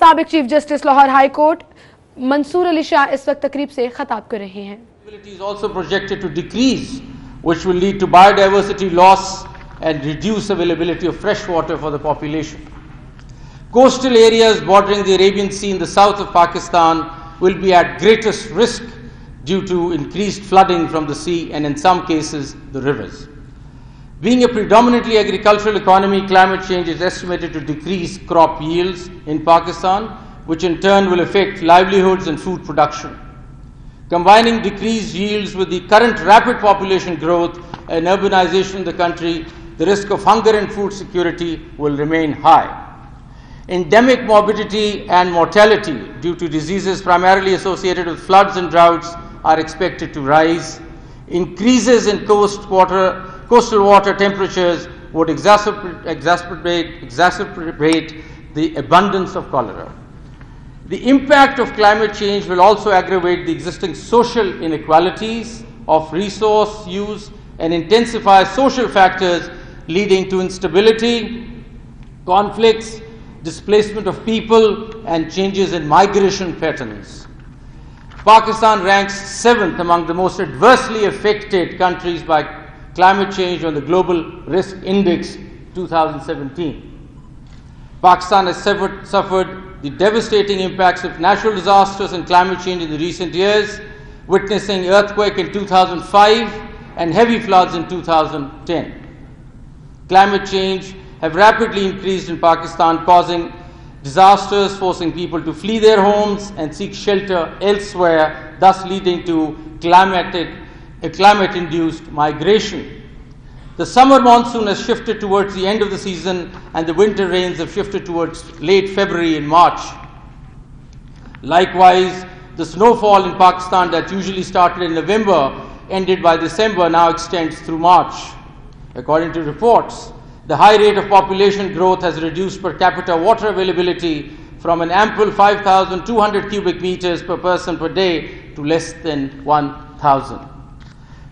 سابق chief justice Lahore high court Mansoor Ali Shah اس وقت تقریب سے خطاب کر رہے ہیں. Is also projected to decrease, which will lead to biodiversity loss and reduce availability of fresh water for the population. Coastal areas bordering the Arabian Sea in the south of Pakistan will be at greatest risk due to increased flooding from the sea and in some cases the rivers. Being a predominantly agricultural economy, climate change is estimated to decrease crop yields in Pakistan, which in turn will affect livelihoods and food production. Combining decreased yields with the current rapid population growth and urbanization in the country, the risk of hunger and food security will remain high. Endemic morbidity and mortality due to diseases primarily associated with floods and droughts are expected to rise. Increases in coastal water temperatures would exacerbate the abundance of cholera. The impact of climate change will also aggravate the existing social inequalities of resource use and intensify social factors leading to instability, conflicts, displacement of people, and changes in migration patterns. Pakistan ranks 7th among the most adversely affected countries by climate change on the Global Risk Index 2017. Pakistan has suffered the devastating impacts of natural disasters and climate change in the recent years, witnessing earthquake in 2005 and heavy floods in 2010. Climate change have rapidly increased in Pakistan, causing disasters, forcing people to flee their homes and seek shelter elsewhere, thus leading to climate-induced migration. The summer monsoon has shifted towards the end of the season, and the winter rains have shifted towards late February and March. Likewise, the snowfall in Pakistan that usually started in November, ended by December, now extends through March. According to reports, the high rate of population growth has reduced per capita water availability from an ample 5,200 cubic meters per person per day to less than 1,000.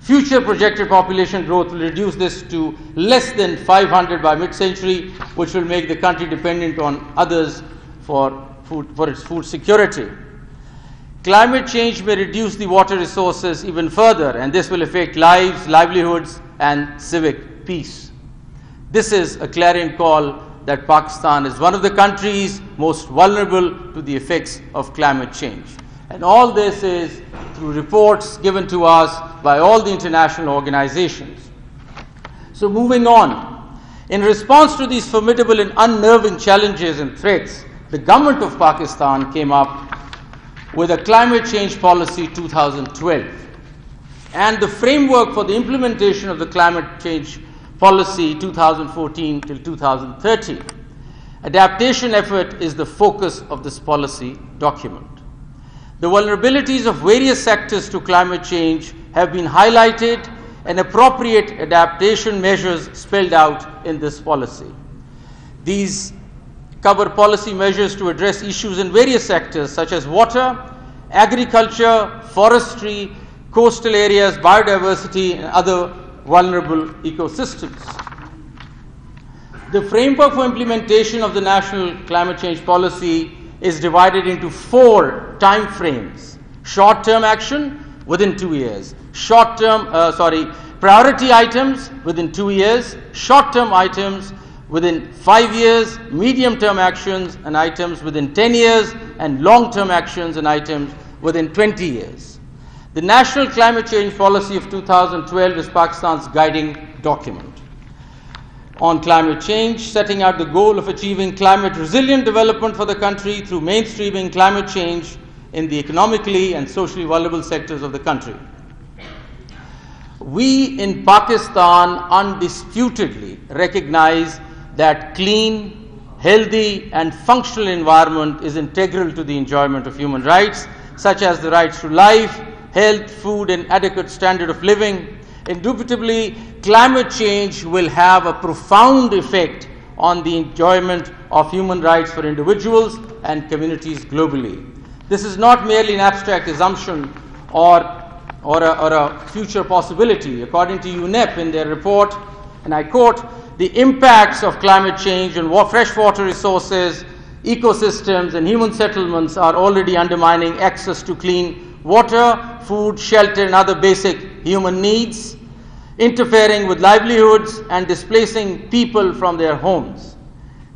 Future projected population growth will reduce this to less than 500 by mid-century, which will make the country dependent on others for its food security. Climate change may reduce the water resources even further, and this will affect lives, livelihoods, and civic peace. This is a clarion call that Pakistan is one of the countries most vulnerable to the effects of climate change. And all this is through reports given to us by all the international organizations. So moving on, in response to these formidable and unnerving challenges and threats, the government of Pakistan came up with a climate change policy 2012. And the framework for the implementation of the climate change policy 2014 till 2030. Adaptation effort is the focus of this policy document. The vulnerabilities of various sectors to climate change have been highlighted and appropriate adaptation measures spelled out in this policy. These cover policy measures to address issues in various sectors such as water, agriculture, forestry, coastal areas, biodiversity, and other vulnerable ecosystems. The framework for implementation of the national climate change policy is divided into 4 time frames. Short-term action within 2 years, priority items within 2 years, short-term items within 5 years, medium-term actions and items within 10 years, and long-term actions and items within 20 years. The National Climate Change Policy of 2012 is Pakistan's guiding document on climate change, setting out the goal of achieving climate resilient development for the country through mainstreaming climate change in the economically and socially vulnerable sectors of the country. We in Pakistan undisputedly recognize that clean, healthy, and functional environment is integral to the enjoyment of human rights, such as the rights to life, health, food, and adequate standard of living. Indubitably, climate change will have a profound effect on the enjoyment of human rights for individuals and communities globally. This is not merely an abstract assumption or a future possibility. According to UNEP in their report, and I quote, "The impacts of climate change on freshwater resources, ecosystems and human settlements are already undermining access to clean water, food, shelter, and other basic human needs, interfering with livelihoods and displacing people from their homes.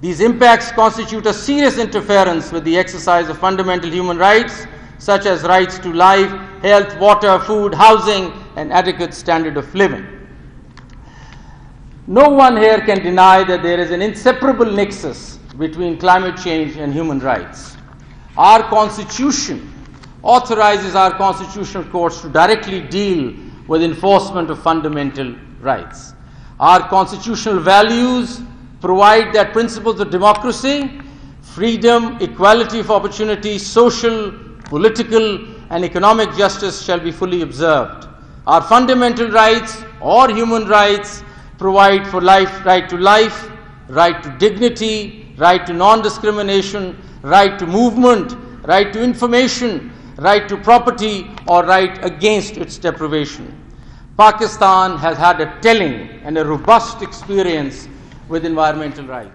These impacts constitute a serious interference with the exercise of fundamental human rights, such as rights to life, health, water, food, housing, and adequate standard of living. No one here can deny that there is an inseparable nexus between climate change and human rights. Our Constitution authorizes our constitutional courts to directly deal with enforcement of fundamental rights. Our constitutional values provide that principles of democracy, freedom, equality of opportunity, social, political, and economic justice shall be fully observed. Our fundamental rights or human rights provide for life, right to dignity, right to non-discrimination, right to movement, right to information, right to property, or right against its deprivation. Pakistan has had a telling and a robust experience with environmental rights.